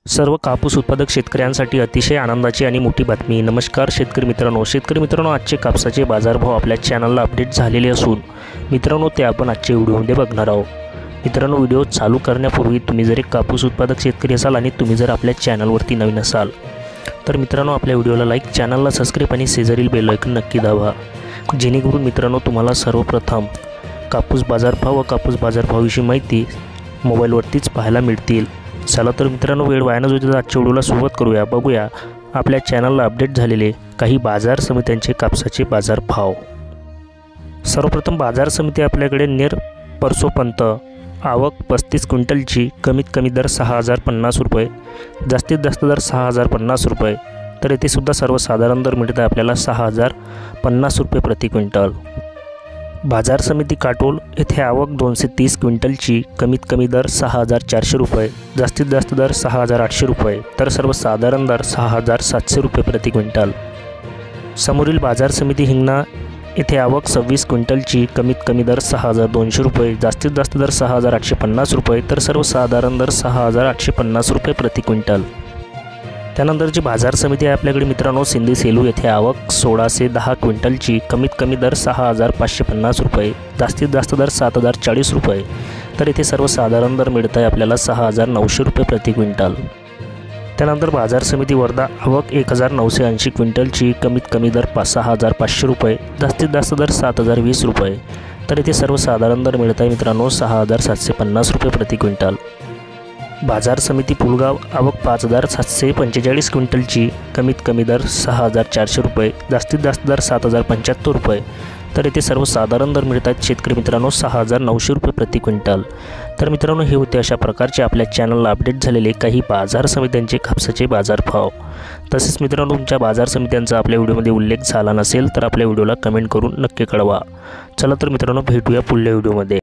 सर्व कापूस उत्पादक शेतकऱ्यांसाठी अतिशय आनंदाची आणि मोठी बातमी। नमस्कार शेतकरी मित्रांनो, आजचे कापसाचे बाजारभाव आपल्या चॅनलला अपडेट झालेले असून मित्रांनो ते आपण आजच्या व्हिडिओमध्ये बघणार आहोत। मित्रांनो, व्हिडिओ चालू करण्यापूर्वी तुम्ही जर एक कापूस उत्पादक शेतकरी असाल आणि तुम्ही जर आपल्या चॅनलवरती नवीन असाल तर मित्रांनो आपल्या व्हिडिओला लाईक, चॅनलला सबस्क्राइब आणि शेजारील बेल आयकॉन नक्की दाबा, जेणेकरून मित्रांनो तुम्हाला सर्वप्रथम कापूस बाजारभाव व कापूस बाजारभावाविषयी माहिती मोबाईलवरतीच पाहायला मिळतील। चला तर मित्रांनो, वेळ वाया न जाता आजच्या व्हिडिओला सुरुवात करूया। बघूया आपल्या चॅनलला अपडेट झालेले काही बाजार समित्यांचे कापसाचे बाजारभाव। सर्वप्रथम बाजार समिती आपल्याकडे नेर परसोपंत, आवक 35 क्विंटलची, कमीत कमी दर 6050 रुपये, जास्तीत जास्त दर 6050 रुपये। तर येथे सुद्धा सर्वसाधारण दर मिळत आहे आपल्याला 6050 रुपये प्रति क्विंटल। बाजार समिती काटोल येथे आवक 230 क्विंटलची, कमीत कमी दर 6400 रुपये, जास्तीत जास्त दर 6800 रुपये, तर सर्वसाधारण दर 6700 रुपये प्रति क्विंटल। समोरील बाजार समिती हिंगणा येथे आवक 26 क्विंटलची, कमीत कमी दर 6200 रुपये, जास्तीत जास्त दर 6850 रुपये, तर सर्वसाधारण दर 6850 रुपये प्रति क्विंटल। त्यानंतरची बाजार समिती आहे आपल्याकडे मित्रांनो सिंधी सेलू येथे आवक 1610 क्विंटलची, कमीत कमी दर 6550 रुपये, जास्तीत जास्त दर 7040 रुपये, तर येथे सर्वसाधारण दर मिळत आहे आपल्याला 6900 रुपये प्रति क्विंटल। त्यानंतर बाजार समिती वर्धा आवक 1980 क्विंटलची, कमीत कमी दर 6500 रुपये, जास्तीत जास्त दर 7020 रुपये, तर येथे सर्वसाधारण दर मिळत आहे मित्रांनो 6750 रुपये प्रति क्विंटल। बाजार समिती पुलगाव आवक 5745 क्विंटलची, कमीत कमी दर 6400 रुपये, जास्तीत जास्त दर 7075 रुपये, तर येथे सर्वसाधारण दर मिळत आहेत शेतकरी मित्रांनो 6900 रुपये प्रति क्विंटल। तर मित्रांनो हे होते अशा प्रकारचे आपल्या चॅनलला अपडेट झालेले काही बाजार समित्यांचे कापसाचे बाजारभाव। तसेच मित्रांनो तुमच्या बाजार समित्यांचा आपल्या व्हिडिओमध्ये उल्लेख झाला नसेल तर आपल्या व्हिडिओला कमेंट करून नक्की कळवा। चला तर मित्रांनो भेटूया पुढल्या व्हिडिओमध्ये।